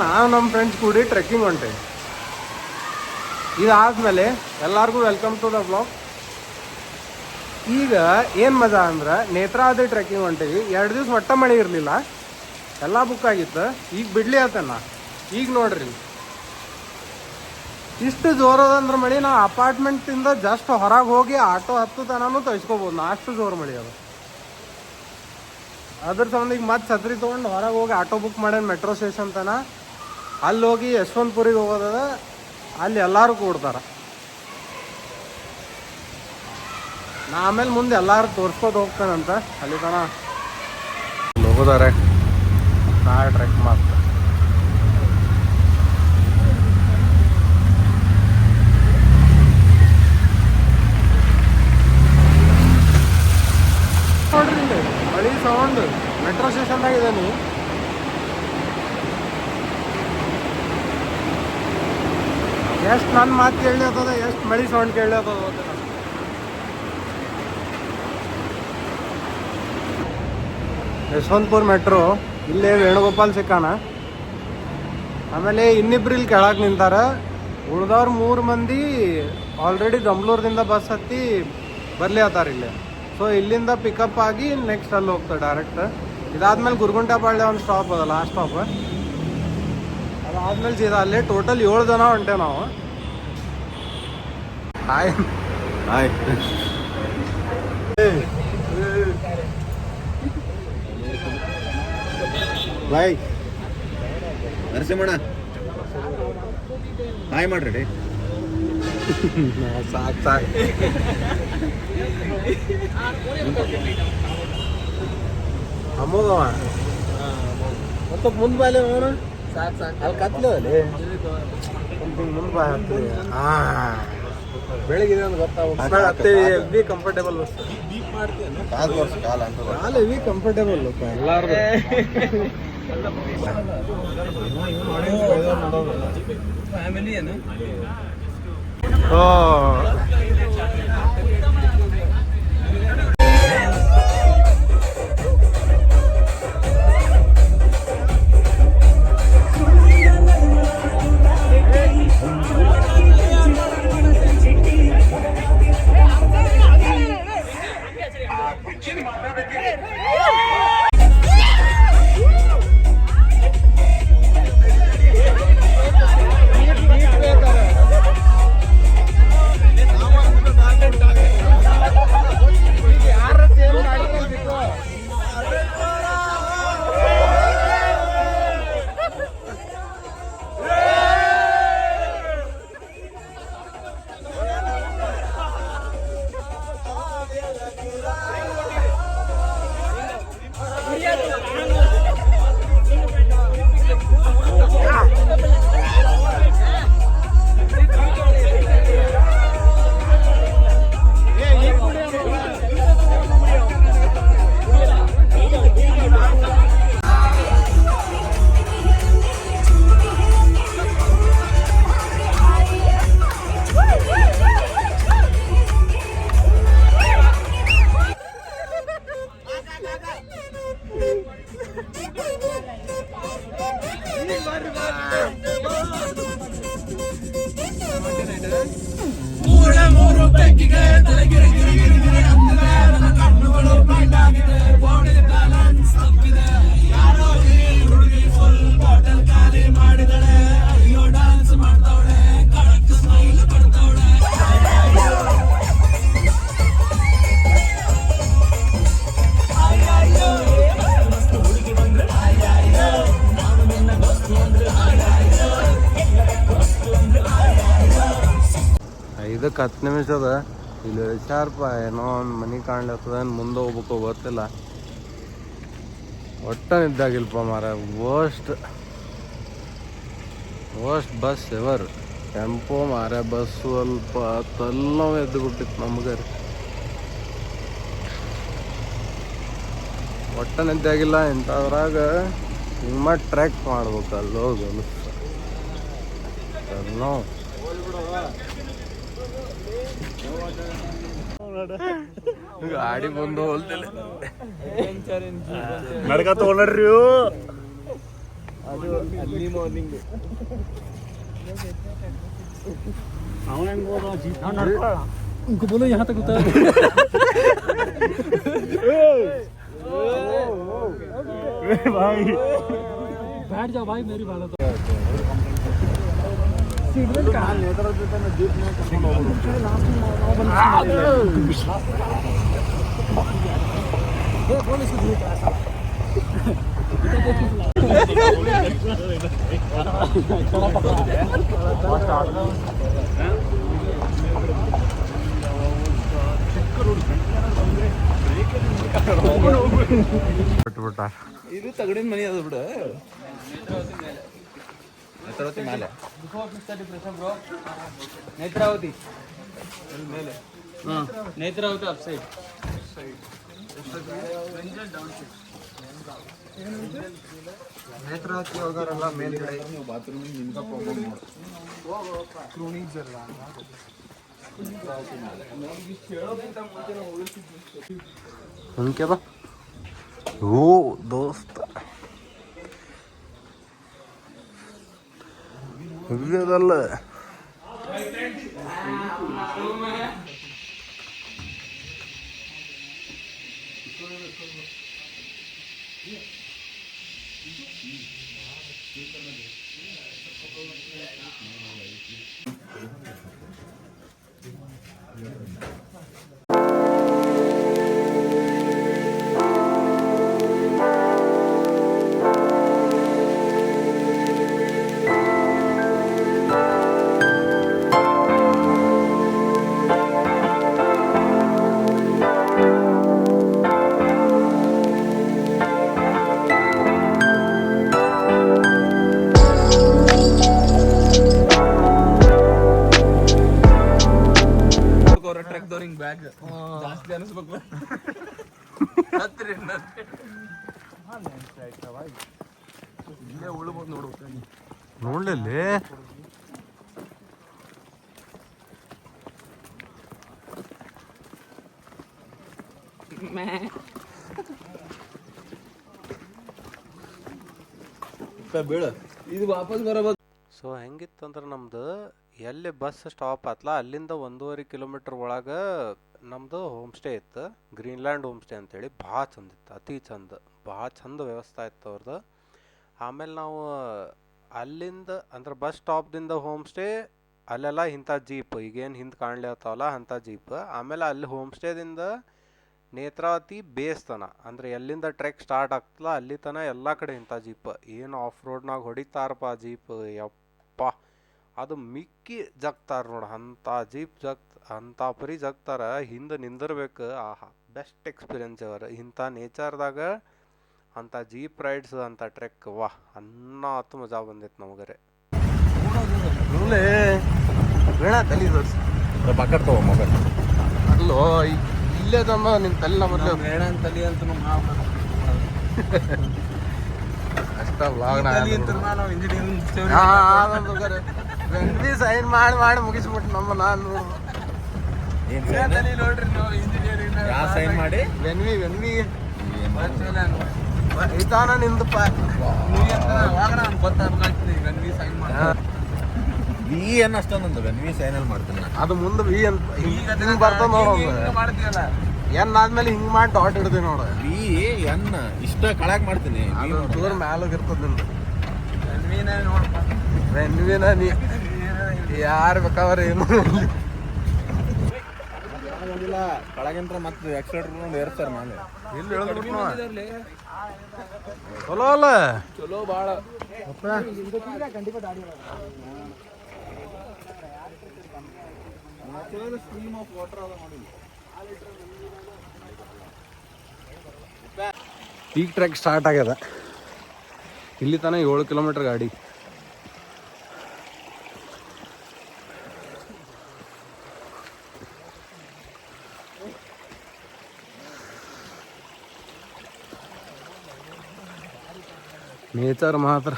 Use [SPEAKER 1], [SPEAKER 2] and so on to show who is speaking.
[SPEAKER 1] ನಾವು ನಮ್ಮ ಫ್ರೆಂಡ್ಸ್ ಕೂಡಿ ಟ್ರೆಕ್ಕಿಂಗ್ ಹೊಂಟೇವಿ. ಇದಾದ್ಮೇಲೆ ಎಲ್ಲರಿಗೂ ವೆಲ್ಕಮ್ ಟು ದ ಬ್ಲಾಗ್. ಈಗ ಏನು ಮಜಾ ಅಂದ್ರೆ ನೇತ್ರಾವತಿ ಟ್ರೆಕ್ಕಿಂಗ್ ಹೊಂಟೇವಿ. 2 ದಿವ್ಸ ಒಟ್ಟ ಮಳೆ ಇರಲಿಲ್ಲ, ಎಲ್ಲ ಬುಕ್ ಆಗಿತ್ತು. ಈಗ ಬಿಡ್ಲಿ ಆತನ. ಈಗ ನೋಡ್ರಿ ಇಷ್ಟು ಜೋರದಂದ್ರೆ ಮಳೆ, ನಾವು ಅಪಾರ್ಟ್ಮೆಂಟಿಂದ ಜಸ್ಟ್ ಹೊರಗೆ ಹೋಗಿ ಆಟೋ ಹತ್ತು ತನೂ ತರಿಸ್ಕೋಬೋದು. ನಾ ಅಷ್ಟು ಜೋರು ಮಳೆ ಅದು. ಅದ್ರ ಸಂಬಂಧ ಈಗ ಮತ್ತೆ ಛತ್ರಿ ತೊಗೊಂಡು ಹೊರಗೆ ಹೋಗಿ ಆಟೋ ಬುಕ್ ಮಾಡ್ಯಾನ ಮೆಟ್ರೋ ಸ್ಟೇಷನ್ ತನ. ಅಲ್ಲಿ ಹೋಗಿ ಯಶವಂತಪುರಿಗೆ ಹೋಗೋದದ, ಅಲ್ಲಿ ಎಲ್ಲರೂ ಕೂಡ್ತಾರೆ. ನಾ ಆಮೇಲೆ ಮುಂದೆ ಎಲ್ಲರೂ ತೋರಿಸ್ಕೋದು ಹೋಗ್ತಾನಂತ. ಅಲ್ಲಿ ತನ ಹೋಗೋದಾರೆ ನಾ ಟ್ರೆಕ್ ಮಾಡ್ತಾರೆ. ನೋಡ್ರಿ ಇಲ್ಲಿ ಮಳಿ ಸೌಂಡ್ ಮೆಟ್ರೋ ಸ್ಟೇಷನ್ದಾಗ ಇದ್ದಾನೆ. ಎಷ್ಟು ನನ್ನ ಮಾತು ಕೇಳತ್ತದ, ಎಷ್ಟು ಮಳಿ ಸೌಂಡ್ ಕೇಳತ್ತದ. ಯಶವಂತಪುರ ಮೆಟ್ರೋ ಇಲ್ಲೇ ವೇಣುಗೋಪಾಲ್ ಸಿಕ್ಕಾನ. ಆಮೇಲೆ ಇನ್ನಿಬ್ರು ಇಲ್ಲಿ ಕೆಳಗೆ ನಿಂತಾರ. ಉಳ್ದವ್ರು 3 ಮಂದಿ ಆಲ್ರೆಡಿ ಬೆಂಗಳೂರಿಂದ ಬಸ್ ಹತ್ತಿ ಬರ್ಲಿ ಆತಾರ ಇಲ್ಲಿ. ಸೊ ಇಲ್ಲಿಂದ ಪಿಕಪ್ ಆಗಿ ನೆಕ್ಸ್ಟ್ ಅಲ್ಲಿ ಹೋಗ್ತಾರೆ ಡೈರೆಕ್ಟ್. ಇದಾದ್ಮೇಲೆ ಗುರುಗುಂಟೆಪಾಳ್ಯ ಒಂದು ಸ್ಟಾಪ್ ಅದ, ಲಾಸ್ಟ್ ಸ್ಟಾಪ್. ಅದಾದ್ಮೇಲೆ ಸೀದಾ ಅಲ್ಲೇ. ಟೋಟಲ್ 7 ಜನ ಹೊಂಟೇವೆ ನಾವು. ಹಾಯ್ ಹಾಯ್ ಬಾಯ್
[SPEAKER 2] ನರಸಿಂಹಣ್ಣ ಹಾಯ್ ಮಾಡ್ರಿ.
[SPEAKER 1] ಸಾಕು ಸಾಕು. ಅಮ್ಮೋಗವ ಮತ್ತೆ ಮುಂದೆ ಬಾಯ್ಲೆ ಅವನು ಸಾಕು ಸಾಕು. ಅಲ್ಲಿ ಕತ್ಲು ಅಲ್ಲಿ ಮುಂದೆ ಬಾಯ್ ಹತ್ತಿ. ಬೆಳಿಗ್ಗೆ ಒಂದು ಗೊತ್ತಾಗ್ತೇವೆ. Heavy comfortable bus. ಕಾಲು ಹೆವಿ ಕಂಫರ್ಟೇಬಲ್ ಎಲ್ಲಾರ್ದು. ಫ್ಯಾಮಿಲಿ ಏನು ಇದಕ್ಕೆ 10 ನಿಮಿಷದ ಇಲ್ಲಿ ಶಾರ್ಪ ಏನೋ ಒಂದು ಮನೆ ಕಾಣ್ಲತ್ತದ. ಮುಂದೆ ಹೋಗ್ಬೇಕು ಗೊತ್ತಿಲ್ಲ. ಒಟ್ಟ ನಿದ್ದಾಗಿಲ್ಪ ಮಾರ. Worst bus ever. ಟೆಂಪೋ ಮಾರ. ಬಸ್ ಸ್ವಲ್ಪ ತಲ್ಲೋವು ಎದ್ದು ಬಿಟ್ಟಿತ್ತು ನಮ್ಗೆ. ಒಟ್ಟ ನಿದ್ದಾಗಿಲ್ಲ. ಇಂಥದ್ರಾಗ ಹಿಂಗೆ ಮಾಡಿ ಟ್ರ್ಯಾಕ್ ಮಾಡ್ಬೇಕು. ಅಲ್ಲಿ ಹೋಗಲು ತಲ್ಲೋ ಗಾಡಿ ಬಂದು ಹೋಲ್ತಿಲ್ಲ. ನಡ್ಕ ತಗೊಂಡ್ರಿ
[SPEAKER 2] ಅದು ಅಲ್ಲಿ ಮಾರ್ನಿಂಗ್
[SPEAKER 3] ಅವನ ಹೆಂಗ್ ಹೋದ ಜೀಪ್ ನಡ್ಕೊಳ್ಳ उनको बोलो यहाँ तक उतार भाई बैठ जाओ भाई मेरी बात तो सीट कहाँ
[SPEAKER 2] ನೇತರ ಜೊತೆ ಜೀಪ್
[SPEAKER 1] ಬಿಟ್ಬಿಟ್ಟ.
[SPEAKER 2] ಇದು ತಗಡಿನ ಮನಿ ಅದ ಬಿಡ ನೇತ್ರಾವತಿ ಮೇಲೆ
[SPEAKER 3] ನೇತ್ರಾವತಿ हाँ ನೇತ್ರಾವತಿ ಅಪ್ ಸೈಡ್
[SPEAKER 1] ನೇತ್ರಾವತಿ ಹೋಗೋರೆಲ್ಲ ಮೇಲ್ಗಡೆ
[SPEAKER 2] ಬಾತ್ರೂಮ್ ನಿಮ್ಗ ಪ್ರಾಬ್ಲಮ್ ನೋಡು
[SPEAKER 1] उनके बा ओ दोस्त ಇದಲ್ಲ
[SPEAKER 2] ಟ್ರ್ಯಾಕ್ ದೋರಿಂಗ್ ಬ್ಯಾಗ್ ಜಾಸ್ತಿ ಅನಿಸ್ಬೇಕು ಇಲ್ಲೇ ಉಳ್ಬೋದು ನೋಡು
[SPEAKER 1] ನೋಡ್ಲಲ್ಲಿ
[SPEAKER 2] ಬೀಳ ಇದು ವಾಪಸ್ ಬರಬೇಕು.
[SPEAKER 1] ಸೊ ಹೆಂಗಿತ್ತಂದ್ರೆ ನಮ್ದು ಎಲ್ಲಿ ಬಸ್ ಸ್ಟಾಪ್ ಆತ್ಲ ಅಲ್ಲಿಂದ 1.5 ಕಿಲೋಮೀಟರ್ ಒಳಗೆ ನಮ್ಮದು ಹೋಮ್ ಸ್ಟೇ ಇತ್ತು, ಗ್ರೀನ್ಲ್ಯಾಂಡ್ ಹೋಮ್ ಸ್ಟೇ ಅಂತೇಳಿ. ಭಾಳ ಚಂದ ಇತ್ತು, ಅತಿ ಚಂದ, ಭಾಳ ಚಂದ ವ್ಯವಸ್ಥೆ ಇತ್ತು ಅವ್ರದ್ದು. ಆಮೇಲೆ ನಾವು ಅಲ್ಲಿಂದ ಅಂದ್ರೆ ಬಸ್ ಸ್ಟಾಪ್ದಿಂದ ಹೋಮ್ ಸ್ಟೇ ಅಲ್ಲೆಲ್ಲ ಇಂಥ ಜೀಪ್ ಈಗೇನು ಹಿಂದೆ ಕಾಣ್ಲಿತ್ತಾವಲ್ಲ ಅಂಥ ಜೀಪ್. ಆಮೇಲೆ ಅಲ್ಲಿ ಹೋಮ್ ಸ್ಟೇದಿಂದ ನೇತ್ರಾವತಿ ಬೇಸ್ ತನ ಅಂದ್ರೆ ಎಲ್ಲಿಂದ ಟ್ರೆಕ್ ಸ್ಟಾರ್ಟ್ ಆಗ್ತಲ್ಲ ಅಲ್ಲಿ ತನ ಎಲ್ಲ ಕಡೆ ಇಂಥ ಜೀಪ್. ಏನು ಆಫ್ ರೋಡ್ನಾಗ ಹೊಡಿತಾರಪ್ಪ ಜೀಪ್, ಯಪ್ಪ ಅದು ಮಿಕ್ಕಿ ಜಗ್ತಾರ ನೋಡು ಅಂಥ ಜೀಪ್ ಅಂಥ ಪರಿ ಜಗ್ತಾರ. ಹಿಂದೆ ನಿಂದಿರ್ಬೇಕು. ಆಹಾ ಬೆಸ್ಟ್ ಎಕ್ಸ್ಪೀರಿಯನ್ಸ್ ಅವರ ಇಂಥ ನೇಚರ್ದಾಗ ಅಂಥ ಜೀಪ್ ರೈಡ್ಸ್ ಅಂಥ ಟ್ರೆಕ್. ವಾಹ್ ಅನ್ನ ಹತ್ತು ಮಜಾ ಬಂದಿತ್ತು ನಮಗರೆ. ಬೇಡ ತಲೆ ತೋರಿಸಿ
[SPEAKER 2] ಪಕ್ಕದ ತಗೋ ಮೊಬೈಲ್
[SPEAKER 1] ಅಲ್ಲೋ ಇಲ್ಲೇ ತಮ್ಮ ನಿನ್ನ ತಲೆ ಮೊದಲು
[SPEAKER 2] ಬೇಡ ಅಂತಲಿ ಅಂತ
[SPEAKER 1] ಅಷ್ಟ ವ್ಲಾಗ್
[SPEAKER 2] ನಾವು ಇಂಜಿನಿಯರಿಂಗ್
[SPEAKER 1] ಸೈನ್ ಮಾಡಿ ಮುಗಿಸ್ಬಿಟ್ಟು ನಮ್ಮ ನಾನು
[SPEAKER 2] ನೋಡ್ರಿ ನಾವು ಇಂಜಿನಿಯರಿಂಗ್ ಯಾವ ಸೈನ್ ಮಾಡಿ
[SPEAKER 1] ವೆನ್ವಿ ಐತಾನ ನಿಂದಪ್ಪ
[SPEAKER 2] ವಿ ಏನ್ ಅಷ್ಟೊಂದು ವಿ ಸೈನಲ್ ಮಾಡ್ತೀನಿ
[SPEAKER 1] ಅದು ಮುಂದೆ ವಿ ಅಂತ ಹಿಂಗ್ ಬರ್ತದ ನೋಡ.
[SPEAKER 2] ಮಾಡ್ತೀಯಲ್ಲ
[SPEAKER 1] ಎನ್ ಆದ್ಮೇಲೆ ಹಿಂಗ್ ಮಾಡಿ ಡಾಟ್ ಹಿಡ್ದಿ ನೋಡ.
[SPEAKER 2] ವಿ ಎನ್ ಇಷ್ಟ ಕಳಕ್ ಮಾಡ್ತೀನಿ
[SPEAKER 1] ದೂರ ಮ್ಯಾಲೋಗಿ ಇರ್ತದ ನಿಂದು
[SPEAKER 2] ನೋಡಪ್ಪ
[SPEAKER 1] ವೆನ್ವಿನ ನೀ ಯಾರು ಬೇಕಾದ್ರೆ ಏನು
[SPEAKER 2] ಕಳಗಿಂತ ಮತ್ತೆ ಎಕ್ಸ್ಟ್ರಾ ನೋಡಿ ಏರ್ತಾರೆ ಮೇಲೆ
[SPEAKER 1] ಇಲ್ಲಿ ಹೇಳಿದ್ಬಿಟ್ಟು ಚಲೋ ಅಲ್ಲ
[SPEAKER 2] ಚಲೋ ಭಾಳ ಸ್ಟ್ರೀಮ್ ಆಫ್ ವಾಟರ್ ಅದ ನೋಡಿ.
[SPEAKER 1] ಈಗ ಟ್ರೆಕ್ ಸ್ಟಾರ್ಟ್ ಆಗ್ಯದ. ಇಲ್ಲಿ ತನಕ 7 ಕಿಲೋಮೀಟರ್ ಗಾಡಿ. ನೇಚರ್ ಮಾತ್ರ